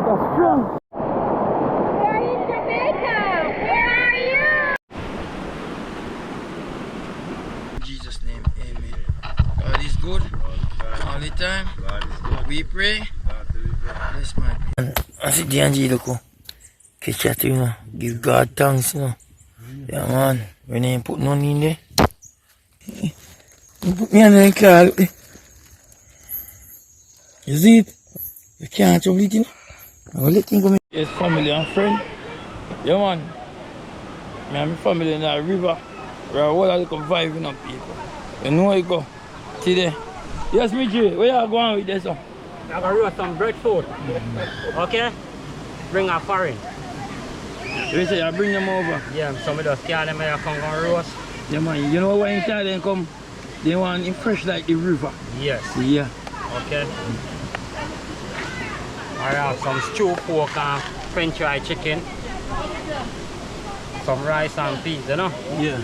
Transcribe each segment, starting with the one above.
Jamaica strong. We're in Jamaica. Where are you? In Jesus' name, amen. God is good all the time. We pray. Bless my people. I see the angel look. Catch that, you know. Give God thanks, you know. Yeah, man. When they put none in there. You put me on the car, look there. You see it? You can't trouble it, you know. I'm going to let him go. Yes, family and friend. Yeah, man. Me and my family in the river. We're all a little vibing up, people. You know where you go. Today. Yes, me Jay. Where you going with this, son? I'm going to roast some breadfruit. Okay? Bring a foreign. You say you bring them over? Yeah, some of those carry them here come and roast. Yeah, man. You know when you tell them come, they want it fresh like the river. Yes. Yeah. Okay. I have some stewed pork and French fried chicken. Some rice and peas, you know? Yeah.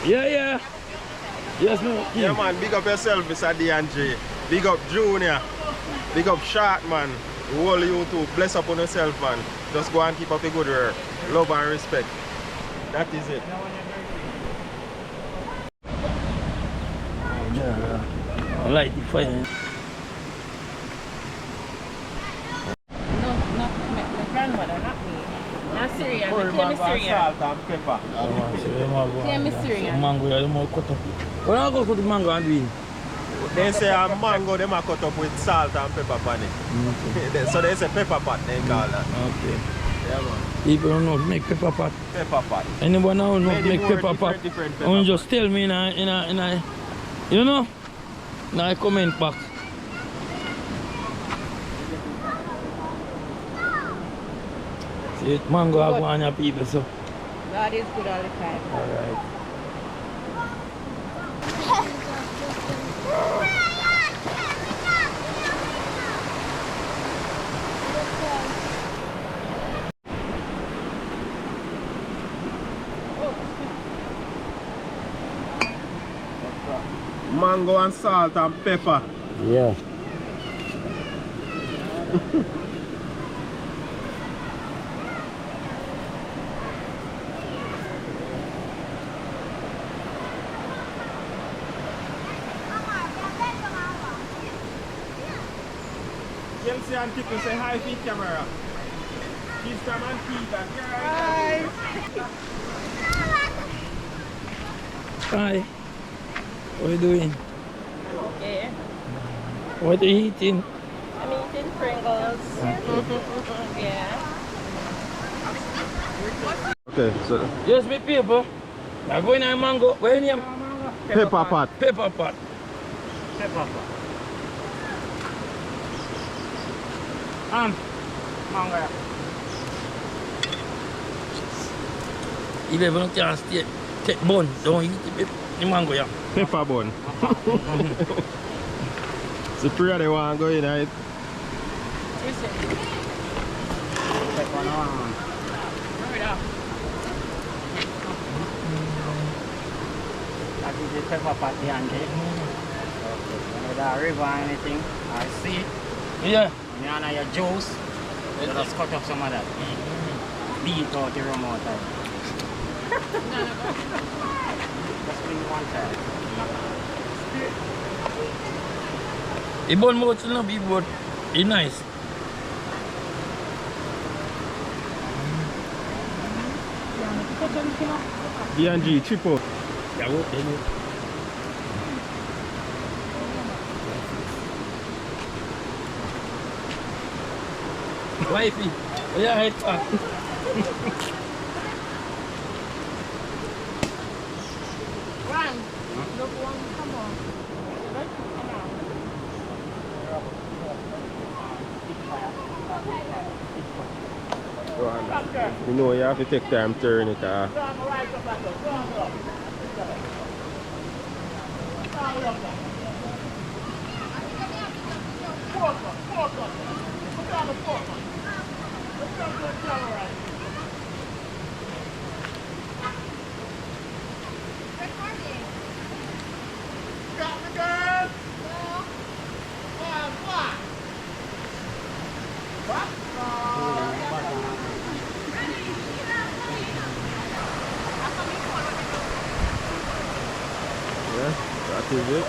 Yeah. Yes, man. Yeah, man, big up yourself, Mr. D&J. Big up Junior. Big up Shark, man. All you too. Bless up on yourself, man. Just go and keep up a good work. Love and respect. That is it. Yeah. I like the fire. No, my grandmother, not me. Not Syrian, I claim Syrian. Salt and pepper. Claim Syrian. Mango, you don't cut up. When I go to the mango and do it? They say a mango, they cut up with salt and pepper on it. Okay. So they say pepper pot, they call that. Okay. Yeah, man. People don't know how to make pepper pot. Pepper pot. Anyone know how to Many make more pepper pot? different pepper Only just tell me in a you know? In a comment box. See it, mango I go on your people, so. God is good all the time. Alright. Mango and salt and pepper. Yeah. Chelsea and people say hi to the camera. Kiss them and keep them. Hi. What are you doing? Okay. What are you eating? I'm eating Pringles. Yeah. Okay, so Yes, me people. I'm going to mango. Where name? pepper pot. Pepper pot. Pepper pot. Mango. 11 can't stay. Take bone. Don't eat the mango, yeah. Pepper bun. So three of them want to go in, right? Pepper no. That is the pepper pot here and with a river or anything, or sea, Yeah. you know your juice, you just cut up some of that. Beat out the rum out of it. Just bring one side. The bone mouth will not be but it's nice. D&G, triple. Yeah, okay. Wifey, yeah, head back. One. Look, one, come on. You know you have to take time to turn it off. That is it.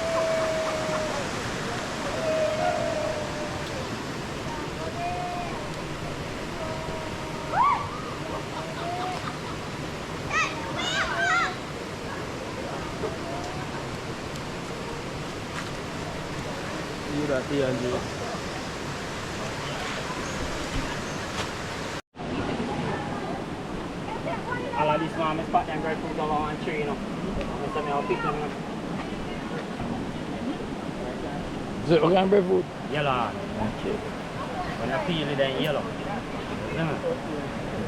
See that here, Andrew. All of this one, I spot them grapefruit along and tree, you know. I'll pick them, you know. Is it organic breadfruit? Yellow. Okay. When I peel it, then yellow. Yeah.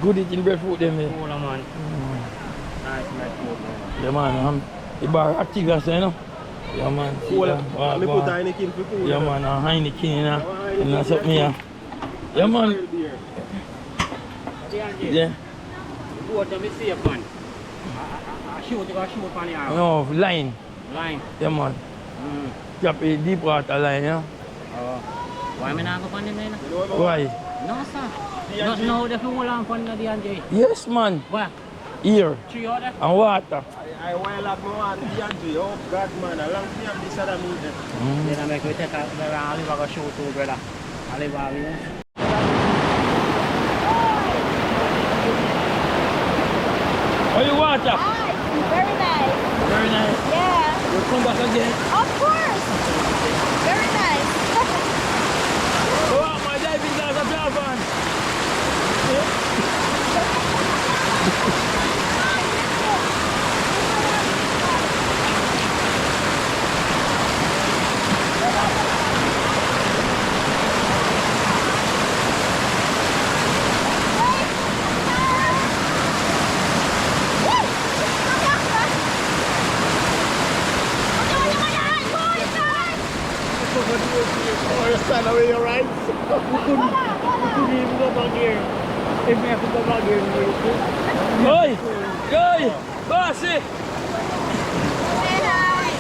Good eating breadfruit then, man. Cool, man. Nice, breadfruit, man. Yeah, man. The bar active, you know. Yeah, man. Cool. Let me put Heineken for cool. Yeah, man. Heineken, you know. And that's up me, yeah, man. Yeah. What do we see upon? I shoot on the arrow. No, line. Line. Yeah, man. Drop a deep water line, yeah. Why am I not going to find him? Why? No, sir. No, if you want to find the DNJ. Yes, man. What? Here. 3 other? And water. I while up more on DNJ. Oh, God, man. A long time this other meeting. Then I make we take out the Oliver go shoot too, brother. Oliver, you know? Oh, you water? Nice. Very nice. Very nice. Yeah. We'll come back again. Of course. Very nice. Oh, my diving glass of Japan. Stand away, you right? We couldn't even go back here. If we have to go back here, we will. Oi! Oi! Bossy! Say hi.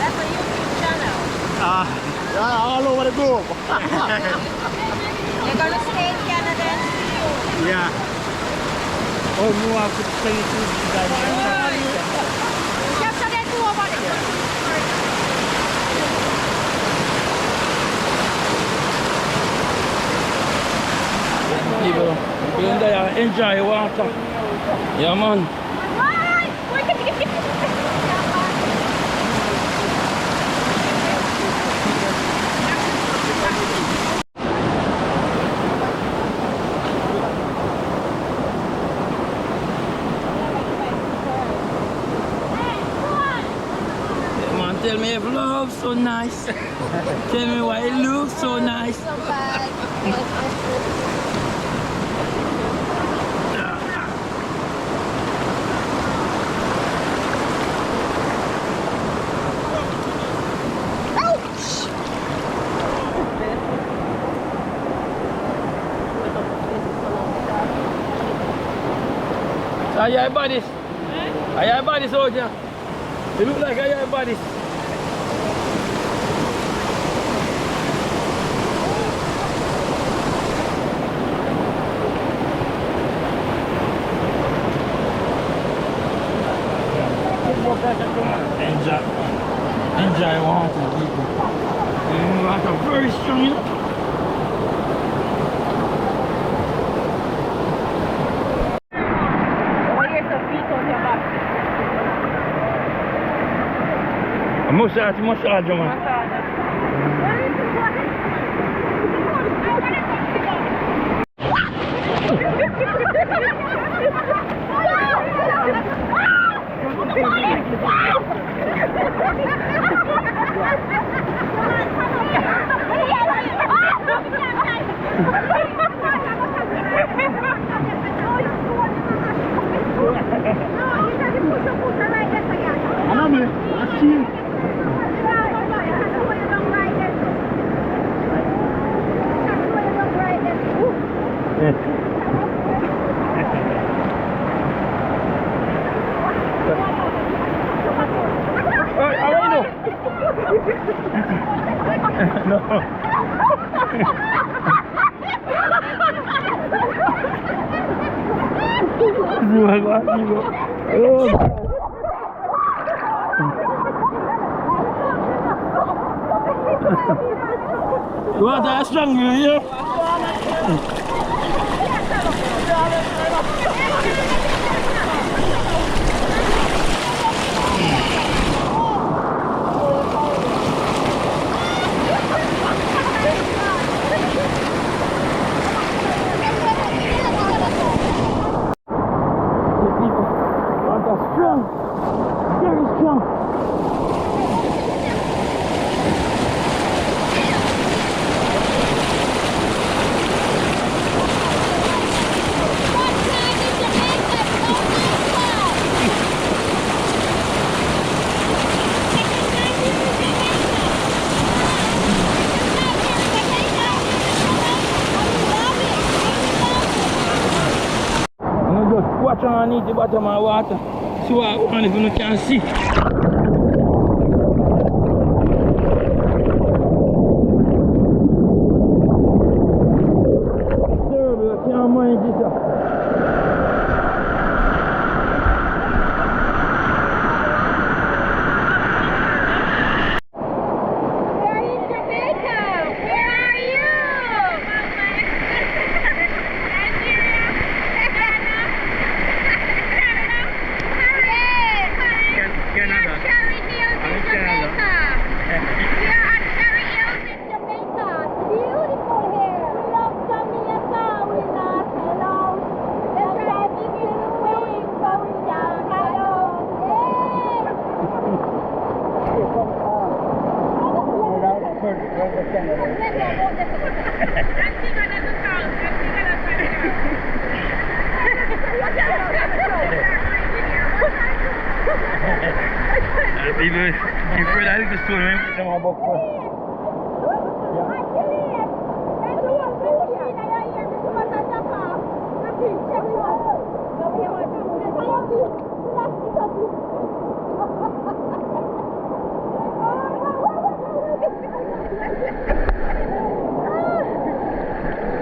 That's a YouTube channel. Yeah, all over the globe. You're gonna stay in Canada and see you. Yeah. Oh, no, I could say it to you guys. Capture that two over there. People in there enjoy water. Yeah, man. Yeah, man, tell me if love so nice. Tell me why it looks so nice. Are your bodies? Are your bodies out here? You look like your bodies. Enjoy water, people. Water very strong, you know. Massage, man. No. Water is strong, you hear? Water strong, very strong. Just watch underneath the bottom of the water. See what one if you can see. Terrible, I can't manage this. We're in Jamaica. Where are you? Canada. Cherry Hills in Jamaica. We are at Cherry Hills in Jamaica. Beautiful here. We love Jamaica. We love hello. The traffic is going going down. Hello. People, you afraid I think the story, man? Put them on book first.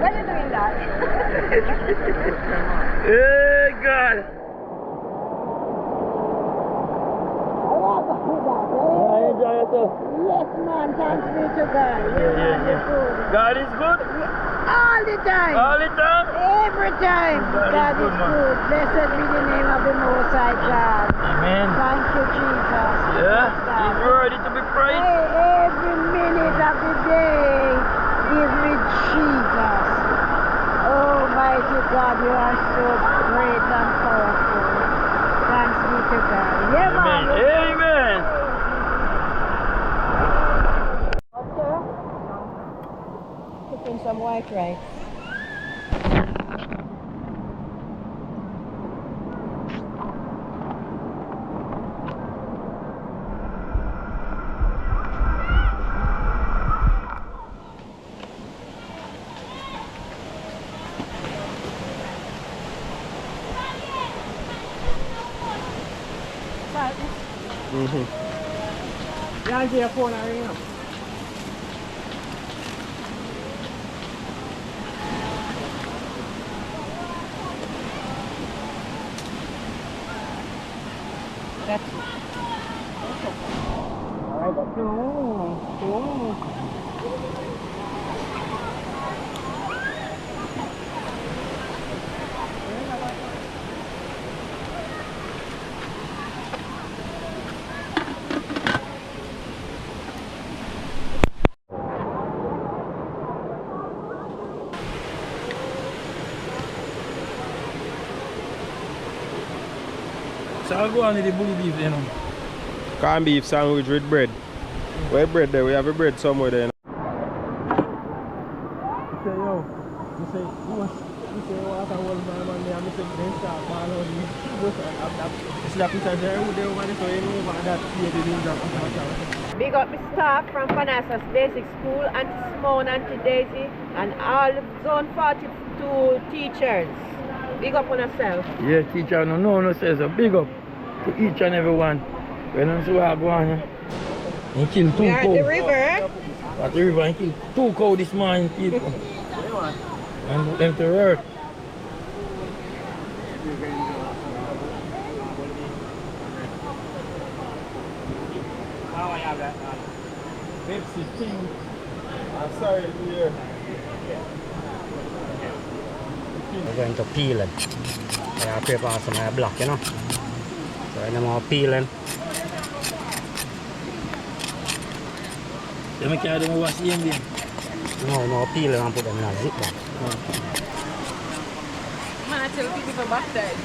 Why are you doing that? Hey, God! Enjoy yourself. Yes, man, thanks be to God. God is good? All the time. All the time? Every time. God is good. Blessed be the name of the Most High God. Amen. Thank you, Jesus. Yeah, Yes, God. He's worthy to be praised. Every minute of the day, give me Jesus. Almighty God, you are so great and powerful. Thanks be to God. Yeah, Amen. man. Amen. Cooking some white rice. Yeah, I see your phone ring up. That's it. Alright, but no. So I'll go on with the bully beef, you know. Corned beef sandwich with bread. Where bread there? We have a bread somewhere there. Say, yo, you say, what I want my man there, I say, then start man out the slap inside there, who they want to say, you know, that here they didn't drop it. Big up my staff from Panasas Basic School, Auntie Simone, Auntie Daisy, and all Zone 42 teachers. Big up on yourself. Yeah, teacher, no says a big up to each and every one. When I'm so hard going, he killed 2 We are cows. at the river. At the river, he killed 2 cows this morning, people. And put them to work. Pepsi King. I'm sorry to hear. We're going to peel it. I prepare some block, you know. So I'm more peeling. You make them wash in there. No peeling and put them in a zip bag. Man, I tell people for bastards.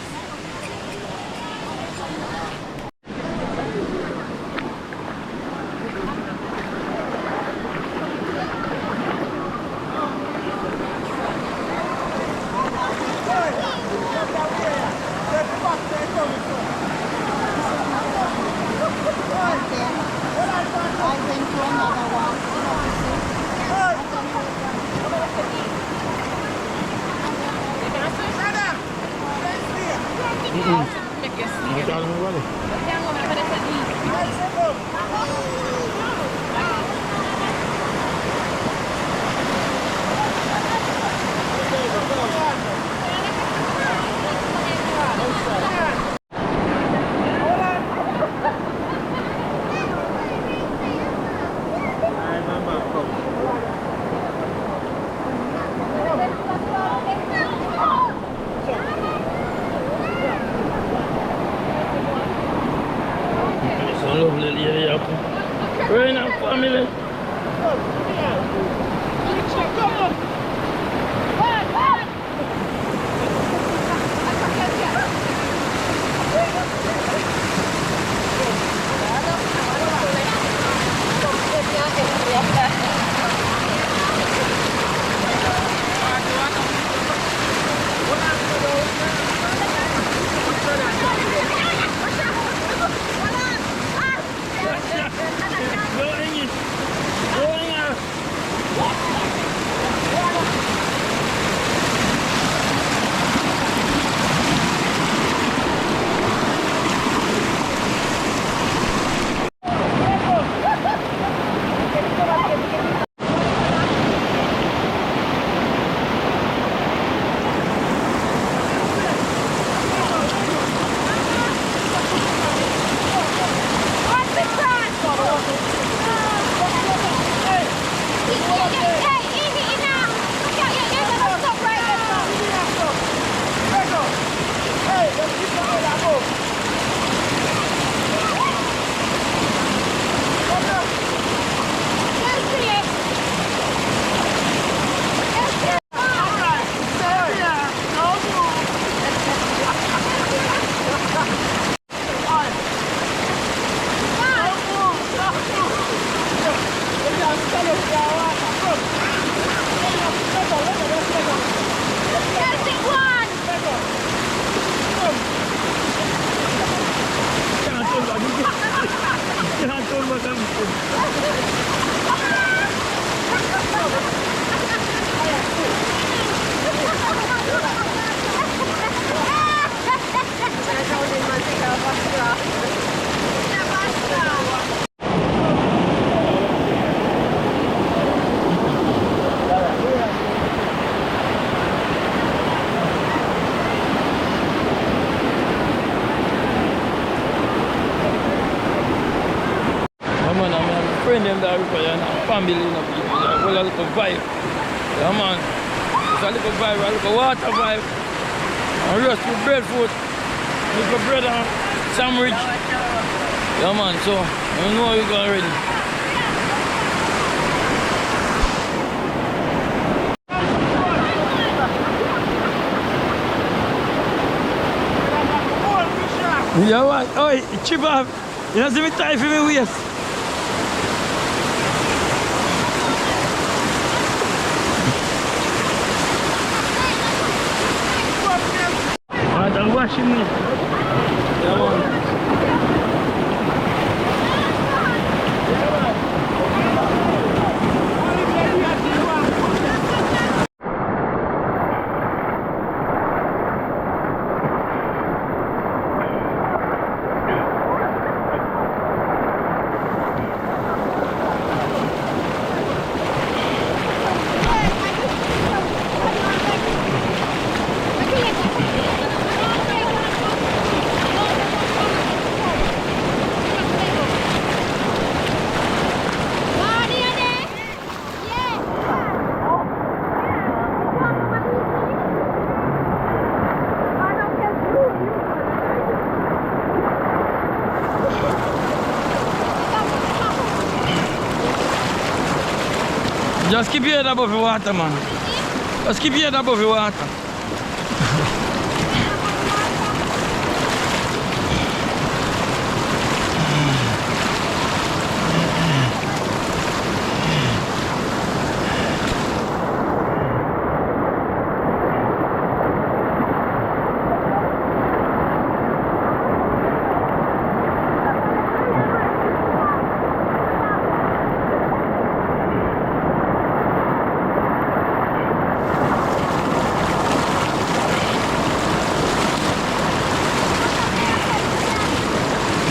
It's a lovely area. Rain and family. Friend them that require and family, you know, people. Well, a little vibe. Yeah, man. It's a little vibe, a little water vibe. And roast with breadfruit. Little bread and sandwich. Yeah, man. So, I know we got ready. Yeah, man. Oh, chip off. You know, see me tie for me waist. I'm washing it. Yeah, man. Just keep your head above the water, man. Just keep your head above the water.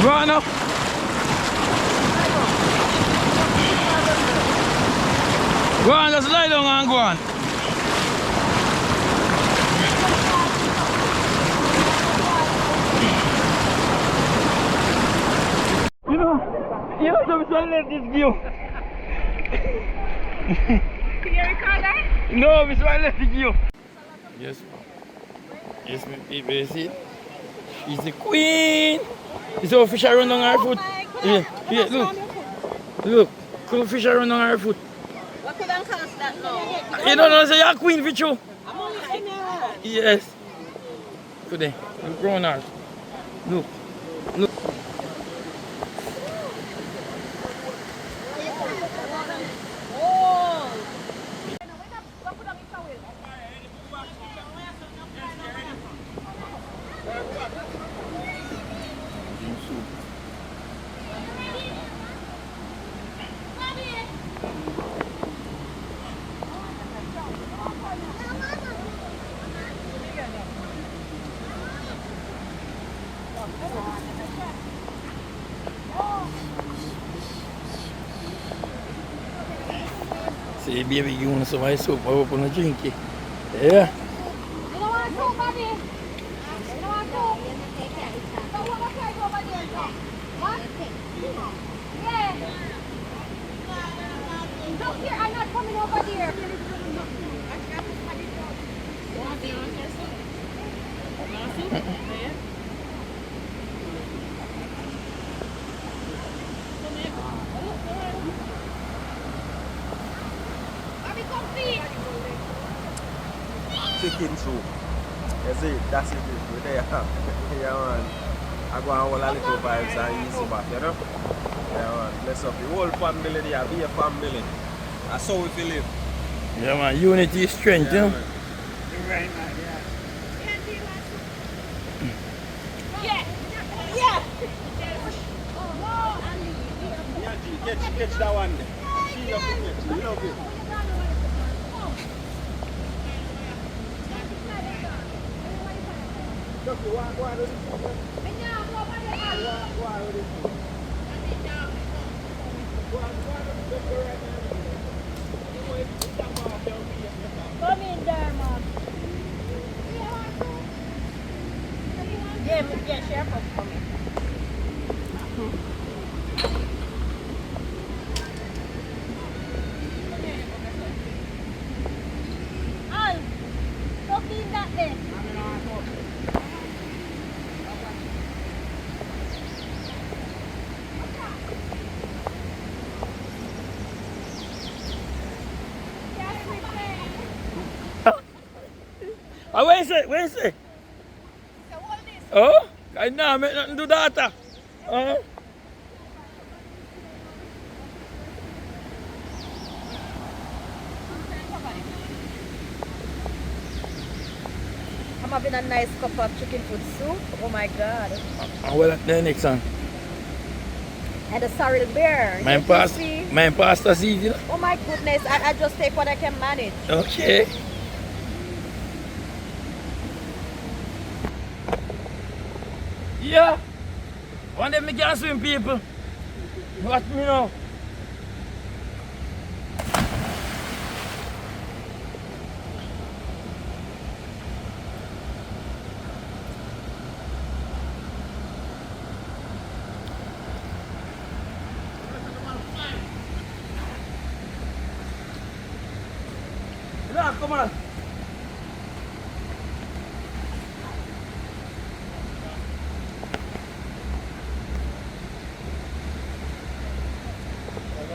Go on now. Go on, just lie down and go on. You know something let this view. Can you record that? No, Miss One let it view. Yes, yes, my people, you see? She's the queen. You see how fish are running on her foot? Yeah, yeah, look. Look, cool fish are running on her foot. What could I cast that now? You don't know, say you're a queen for you. I'm only in there. Yes. Good day. Look round her. Look. Look. Oh. Say, baby, you want some ice soup? I open a drink. Yeah. You don't want to, buddy? You don't want to? So what was I over there? What? Yeah. Look here, I'm not coming over there. Bobby, come feed. Chicken soup. You see, that's it. We're there. Yeah, man. I go and hold a little vibes and easy back, you know? Yeah, man. Bless up the whole family there. Be a family. That's how we feel live. Yeah, man. Unity is strength, you know? Man. Yeah. Yeah. Catch that one there. She love it. She love it. Look, go on with this. Go on with this. Come in there, Mom. Yeah, share for me. Al, go clean that there. Where is it? Where is it? Oh? I know, make nothing to that. I'm having a nice cup of chicken food soup. Oh my god. Well, the next one. And a sorrel beer. My pasta's easy. Oh my goodness, I just take what I can manage. Okay. Yeah. One day me can swim, people. Watch me now. Come on.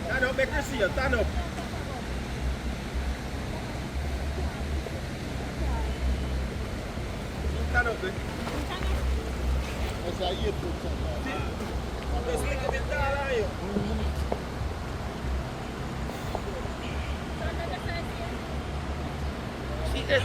Stand up, make her see you. Stand up. Esa YouTube channel. See there?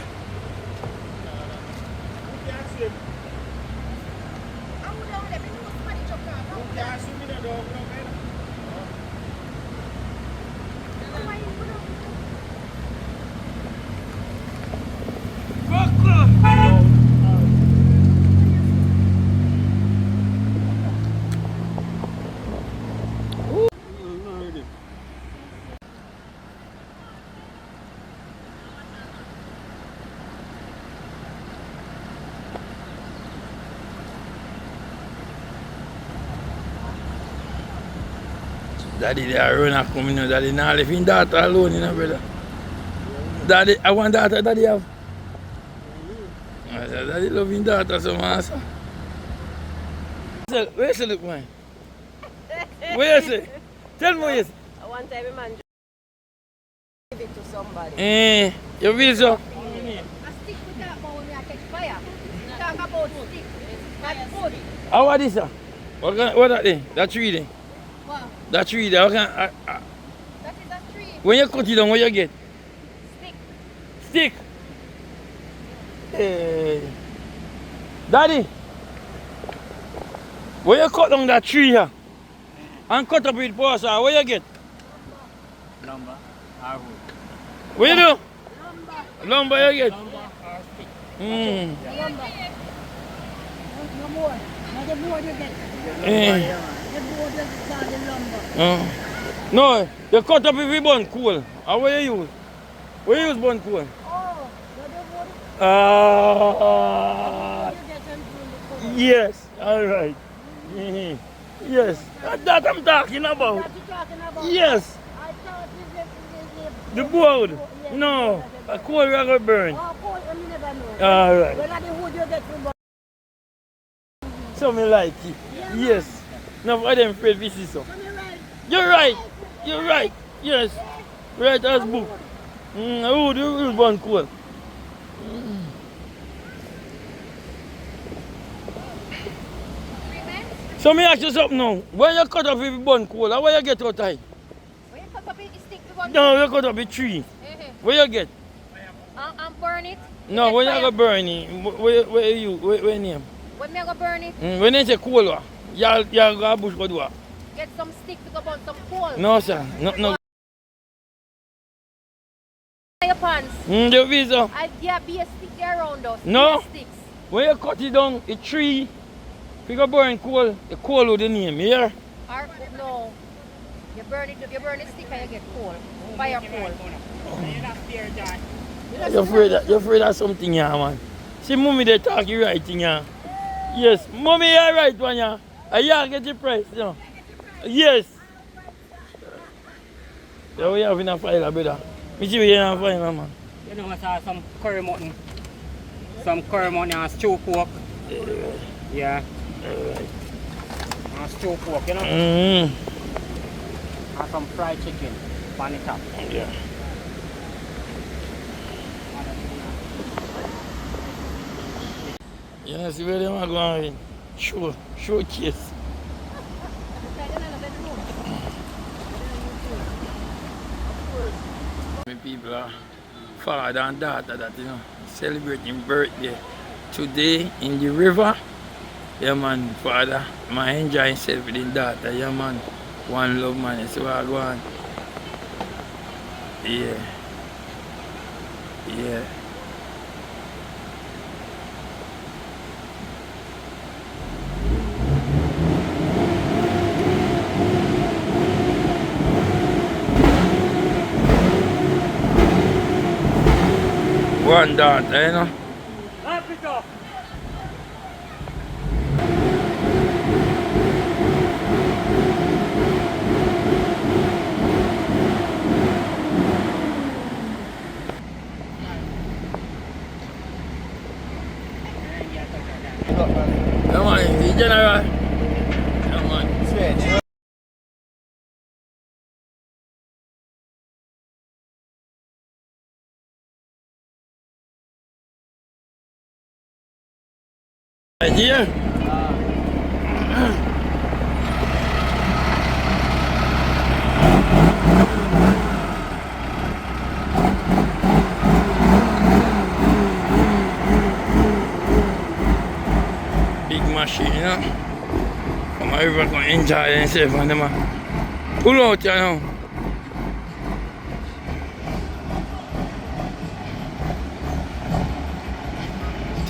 Daddy, they are running coming now. Daddy, now leave his daughter alone, you know, brother. Daddy, I want daughter, daddy have. I said, daddy love his daughter so much. Where you look, man? Where you say? Tell me where you say. One time a man give it to somebody. You feel so? A stick with that bone when I catch fire. Talk about stick. That's good. How are this, sir? What that thing? That tree thing? What? That tree there, That is a tree. when you cut it down, what you get? Stick. Stick. Hey. Daddy, when you cut down that tree here and cut up with power saw, what you get? Lumber or wood. What you do? Lumber. Lumber you get? Lumber or stick. Mm. Lumber. No more. Not the more you get. Eh. The more you get the lumber. No, you cut up with bun coal. How what you use? What you use bun coal? Oh, the wood. Ah, You get them through the coal. yes, all right. Mhm. Yes, that I'm talking about. What you talking about? Yes, I thought the board. No, a coal we are going to burn. Oh, coal, you never know. All right. Well, the wood you get from So me like it. Yes. No, I them afraid this is so. right. You're right. You're right. Yes. Right as book. Wood, you use bun coal. So me ask you something now. When you cut off with bun coal, how you get out of it? When you cut up it, stick to one. No, you cut off with tree. Where you get? And burn it. No, when you go burn it, where you, where name? When me go burn it, When you say coal, you go bush go do what? get some stick to go burn some coal. No sir, no. Your pants. The visa. Yeah, be a stick there around us. No. Be a sticks. When you cut it down, a tree, you go burn coal, the coal with the name, here. Or, no. You burn the stick and you get coal. Fire coal. You're afraid of something here, man. See, mommy, they talk you right thing here. Yes, mommy, you're right one here. And you get the price, you know. Yes. So we have in a file, brother. Me see we have in a file, man. You know, I saw some curry mutton. Some curry mutton and stew pork. Yeah. And stew pork, you know. And some fried chicken on the top. Yeah. You know, see where they are going. Showcase. People are father and daughter that, you know, celebrating birthday today in the river. Yeah, man, father, man, enjoy himself with his daughter. Yeah, man, one love, man. You see what I go on? Yeah. Yeah. One daughter, you know. Come on, the general. Come on. Yeah. Big machine, you know. Come on, everybody can enjoy themselves and them pull out, you know.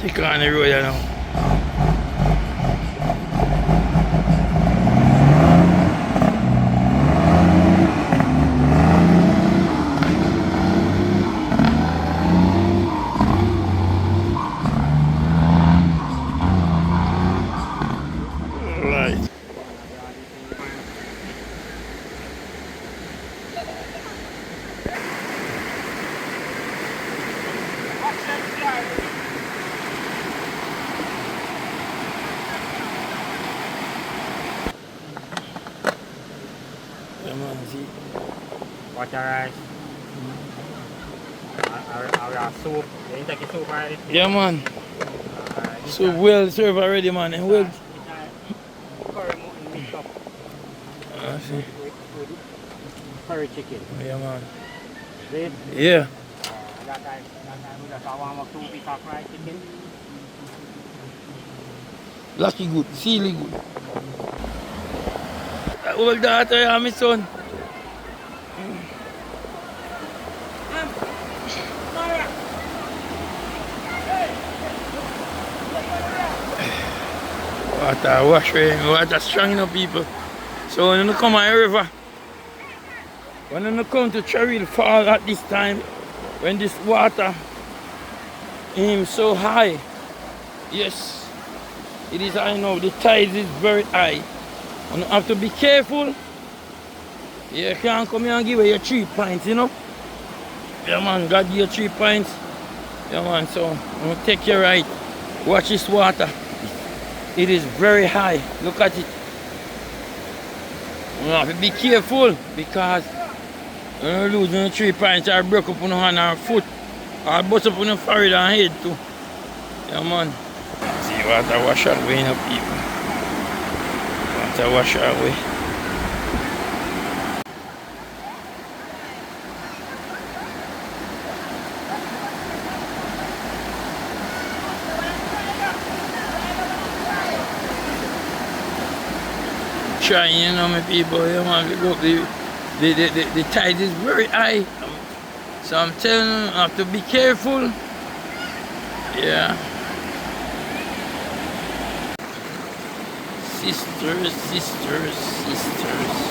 Take on the road, you know. Right. Yeah, man, see. Water rice. Our soup. You ain't taking soup already? Yeah, man. This So one- well served already, man. And well. this one curry mutton mixed up See. with curry chicken. Yeah, man. See? Yeah. That time we just warm up 2 pieces of fried chicken. Lucky good. Silly good. That old daughter, yeah, my son. Water wash rain, water strong enough people. So when you come on the river, when you come to Cherry Fall at this time, when this water is so high, yes, it is high now, the tide is very high. And you have to be careful. You can't come here and give away your 3 pints, you know. Yeah man, God give you 3 pints. Yeah man, so you take your right. Watch this water. It is very high. Look at it. You have to be careful because you're losing the 3 pints or break up on your hand or foot or bust up on your forehead and head too. Yeah man. See water wash away, you know, people. Water wash away. Trying, you know, my people, you man, look, the tide is very high. So I'm telling you, I have to be careful. Yeah. Sisters, sisters, sisters.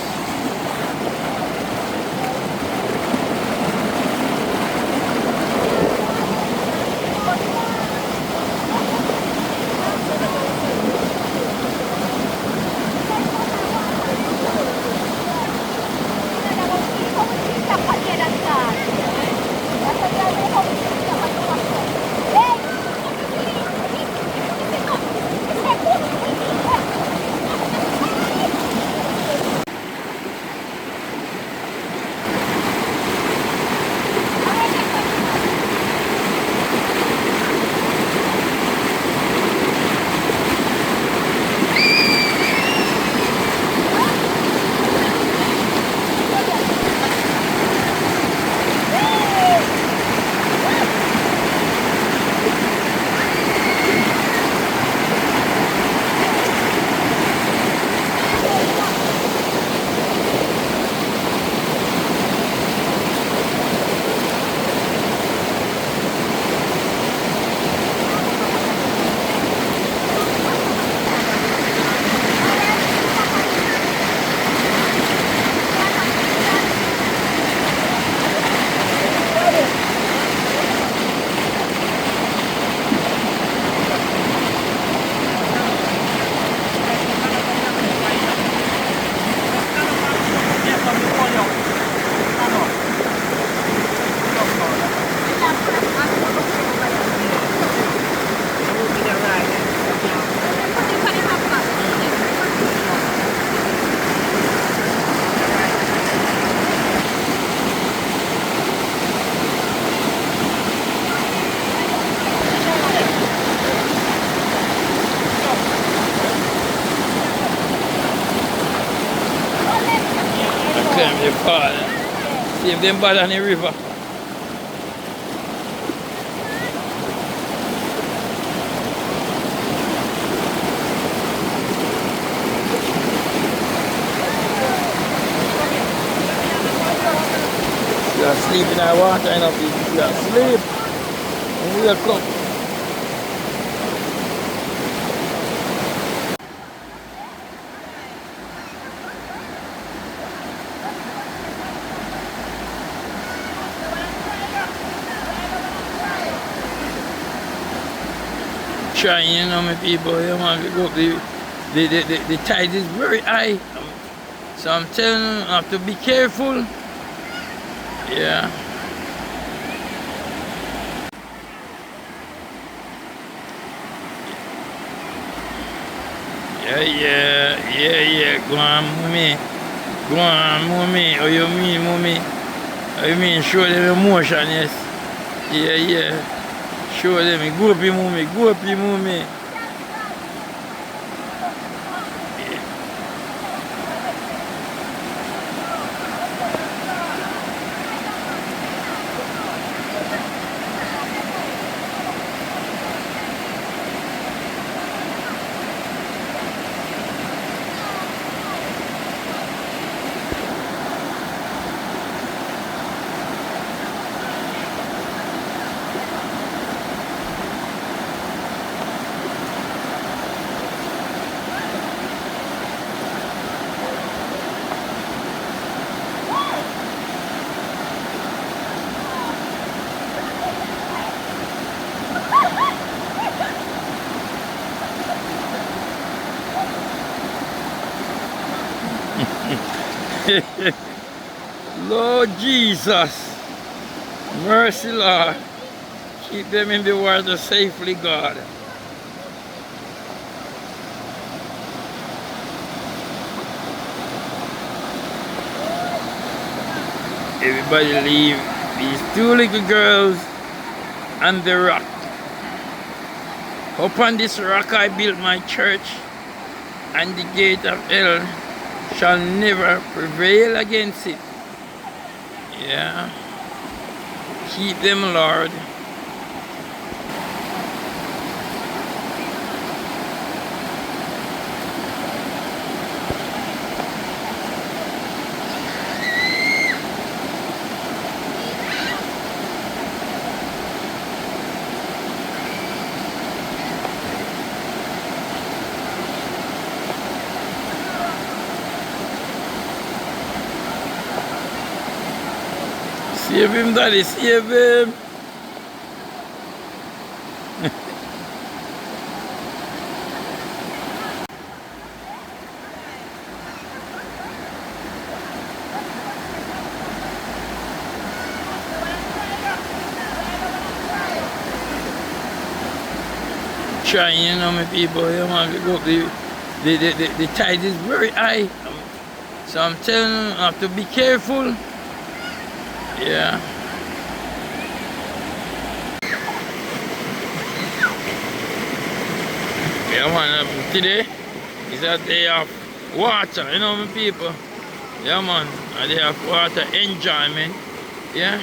them, the Father. Save them bad on the river. You are sleeping in our water, you know, people. You are asleep. And we are come. Trying, you know, my people, you man, go up the tide is very high. So I'm telling you, I have to be careful. Yeah. Yeah. Go on, mommy. Go on, mommy. How you mean, mommy? How you mean? Show them emotion, yes. Yeah. Show them. Go up, mommy. Go up, mommy. Lord Jesus, mercy, Lord, keep them in the water safely, God. Everybody leave these two little girls on the rock. Upon this rock I built my church, and the gate of hell shall never prevail against it. Yeah. Keep them, Lord. Save him, Daddy, save him. Trying, you know, my people, you man, go up the tide is very high. So I'm telling you, I have to be careful. Yeah. Yeah, man, today is a day of water, you know, my people. Yeah, man, a day of water enjoyment. Yeah.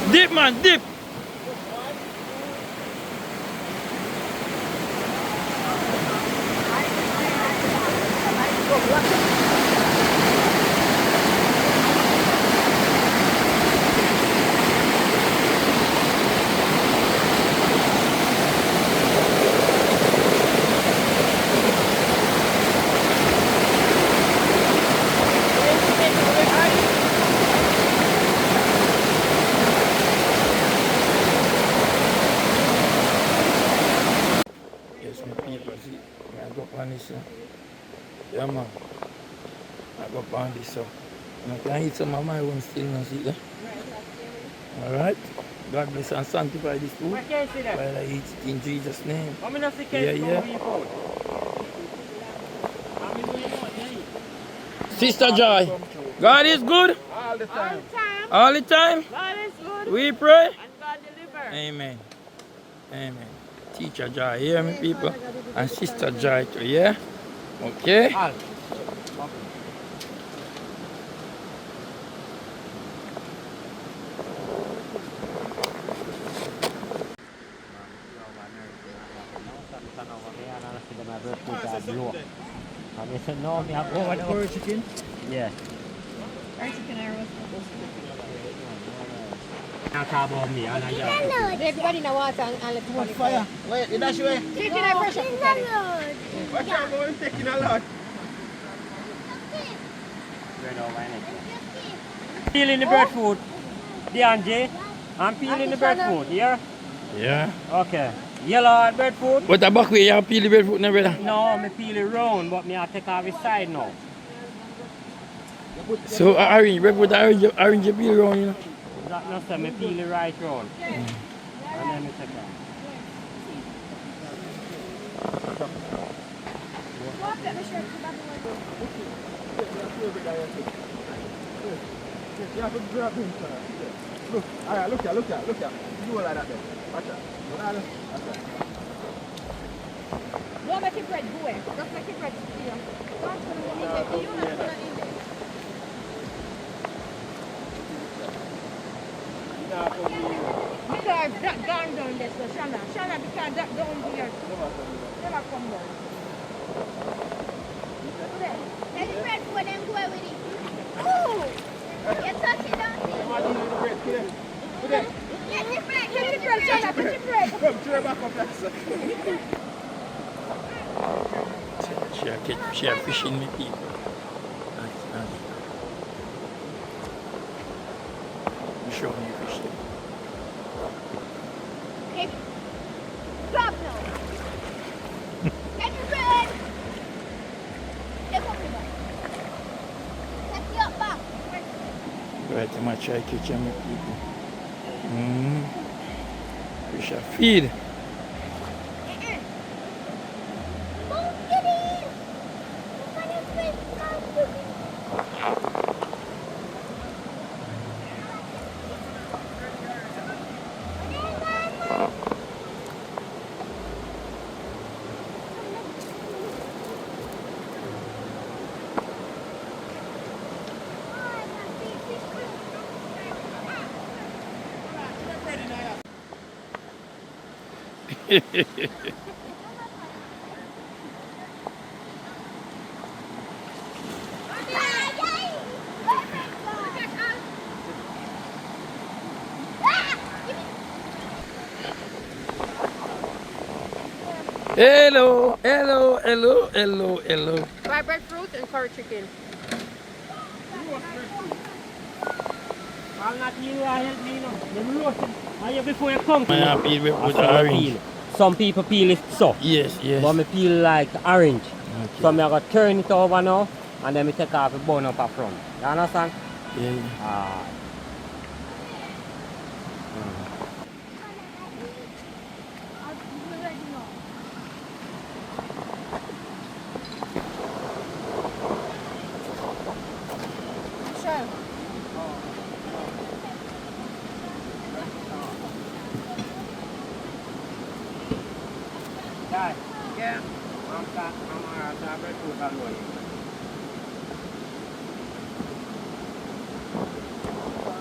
Dip, man, dip. Yeah, man. I go on this, so I can eat some of my own still, no see that. Alright. God bless and sanctify this food while I eat it in Jesus' name. Yeah. Sister Joy. God is good. All the time. All the time. God is good We pray. and God deliver. Amen. Amen. Teacher Joy, hear me, people? And Sister Joy too, yeah? Okay? No, me have over Curry chicken. Yeah. Our chicken arrows. Now talk about me, and I Everybody in the water and let's Too much fire. Wait, you dash away. Chicken and pressure cooker. Watch out, boy, taking a lot. peeling the breadfruit. DNJ, I'm peeling the breadfruit, yeah? Yeah. Okay. Yellow breadfruit? But the back way, you have peel the breadfruit now, brother. No, me peel it round, but me have to take off the side now. So, orange, breadfruit, orange, you peel around, you know? That not say me peel it right round. And then me take off. You have to grab him, sir. Look, alright, look here. You go like that there. Watch out. That's right. Don't make it bread, go away. Just make it bread. Because that gone down there, so Shana, because that down here. Never come down. Let the bread for them go with it. Oh! You touch it, don't you? Get the bread, Shana, put your bread. Come, throw it back up there, sir. She are fishing me, people. I'm showing you fishing. Okay. Drop now. Get the bread. Take up the bread. Take it up back. Right, I'm going to try to catch them, people. We shall feed. Hello. Dry breadfruit and curry chicken. I'm not you, I help me, no. Them roasted. Are you before you come? I have peel with That's how I orange. peel. Some people peel it soft. Yes. But me peel like orange. Okay. So me I gotta turn it over now and then me take off the bone up front. You understand? Yeah. Ah. Sure. Dad, Yeah. I'm breadfruit alone.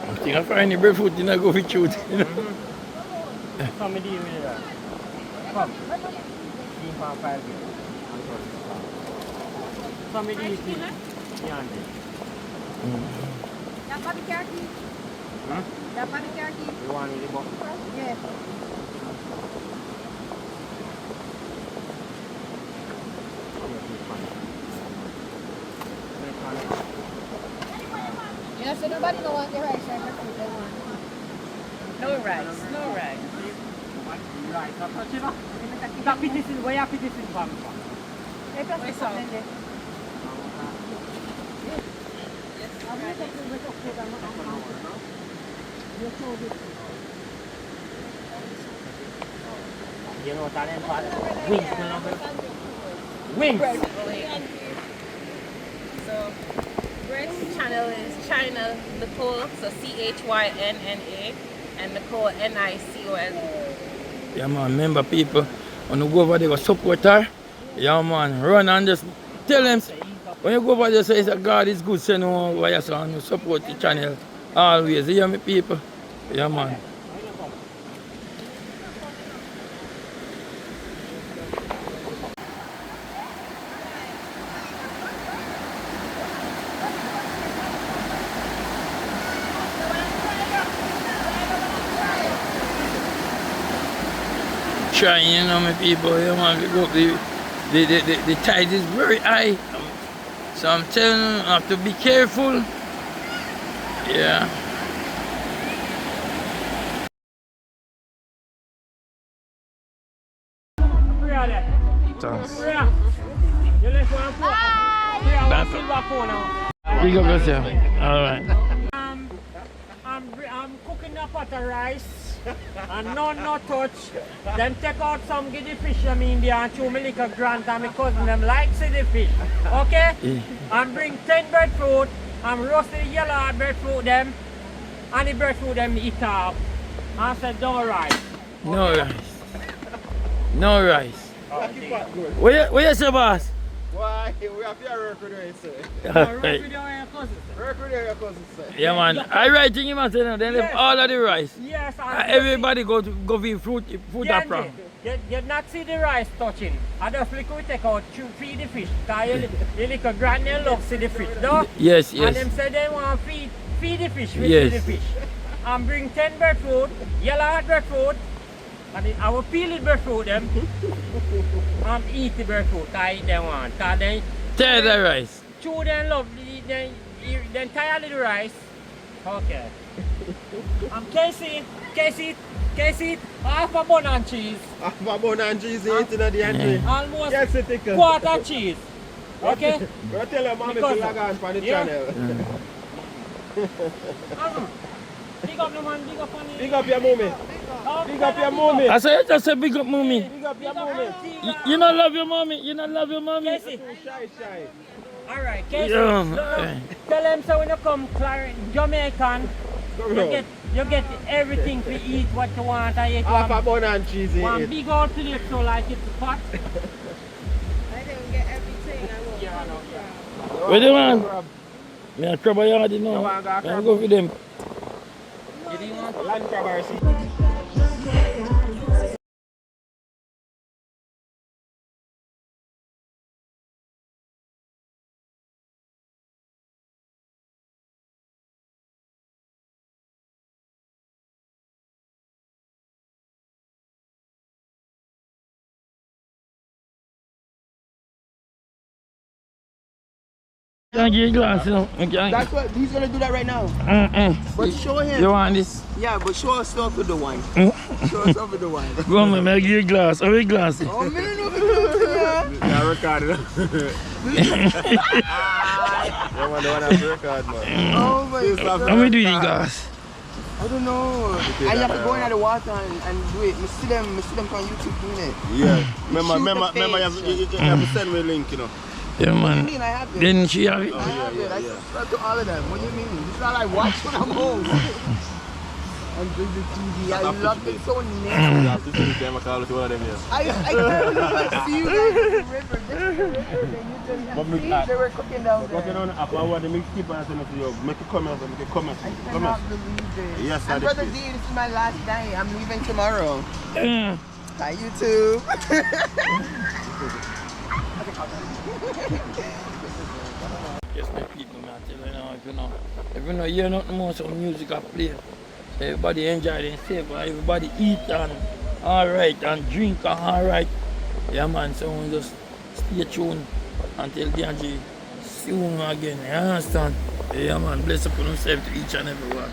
I think I find the breadfruit in a go with you. Come deal with that. Come. 3.5 years. Come deal with it. Yeah. That body turkey. Huh? That body turkey. You want me to box? Yes. You know, so nobody don't want the rice or the food. They want no rice. No rice. Right. That fit is in where you fit is in farm. Let us Where's come all? in there. You know talent what? Wings, no? Wings. So, Brett's channel is China Nicole, so CHYNNA, and Nicole NICOL. Yeah man, remember people, when you go over there, go support her. Yeah man, run and just tell them, when you go over there, say God is good, say no, why you say, you support the channel always. You hear me people? Yeah man. Trying, you know, my people, you man, we go, the tide is very high, so I'm telling you, I have to be careful. Yeah. Thanks. You left one phone. Bye. One silver phone now. Big up yourself. Alright. I'm cooking the pot of rice and no touch. Then take out some giddy fish them in there and chew me little grant and my cousin them like see the fish. Okay? And bring 10 breadfruit and roast the yellow breadfruit them and the breadfruit them eat up. And said no rice. No rice. No rice. Where you say, boss? Why? We have to work with you, sir. Right. Work with your cousin, sir. Yeah man, I writing him and saying then leave all of the rice. Yes, Everybody go for fruit up from. You not see the rice touching. I just look we take out feed the fish. Cause you little granny love see the fish, no? Yes, And yes. them say they want feed the fish, Yes. feed the fish. And bring 10 breadfruit, yellow breadfruit, and I will peel the breadfruit them and eat the breadfruit. I eat them one. Cause they Tear the rice. chew them love, then tired of the rice. Okay. Casey, half a bun and cheese. Half a bun and cheese eating at the entry. Almost Yes, it is. quarter cheese. Okay? Go tell your mommy to Because- log on for the Yeah. channel. Big up the man, big up on the... Big up your mommy. Big up your mommy. I say just say big up mommy. Big up your mommy. You not love your mommy. You not love your mommy. Casey. Shy. Alright, Casey. Yeah. Look, tell them so when you come Jamaican, you get everything to eat what you want. I eat Half a bun and cheese one eat. big old plate so like it's hot. I didn't get everything I want. Yeah, I know. Where the man? Me a crab a yard, you know. I go for them. Land crab or sea. Can't give you glass, you know. That's what he's gonna do that right now. But show him. You want this? Yeah, but show us stuff with the wine. Show us stuff with the wine. Go on, man. I give you glass. How many glass? Oh man, no, yeah. Yeah, record it. Yeah, man, the one have to record, man. Oh my god. How many do you glass? I don't know. I have to go in the water and do it. I see them on YouTube doing it. Yeah. Remember, Shoot the you have to send me a link, you know. Yeah, What do man. you mean I have it? Then she have it. I have it. I subscribe to all of them. What do you mean? It's not like watch when I'm home. On Visit TV. I love it so You nasty. have to see them, I call it one of them, yeah. I see you guys in the river. This is the river. They used to they were cooking down Working there. on the app, I want to make keep on sending to you. Make a comment, make a comment. I cannot believe it. Yes, and that Brother is D, this is my last day. I'm leaving tomorrow. Yeah. Hi, YouTube. Yes, my people, man. Tell you now, if you know, hear nothing more, some music I play. Everybody enjoy themselves, everybody eat and alright, and drink and alright. Yeah, man, so we just stay tuned until the soon again. You understand? Yeah, man, bless upon yourself to each and every one.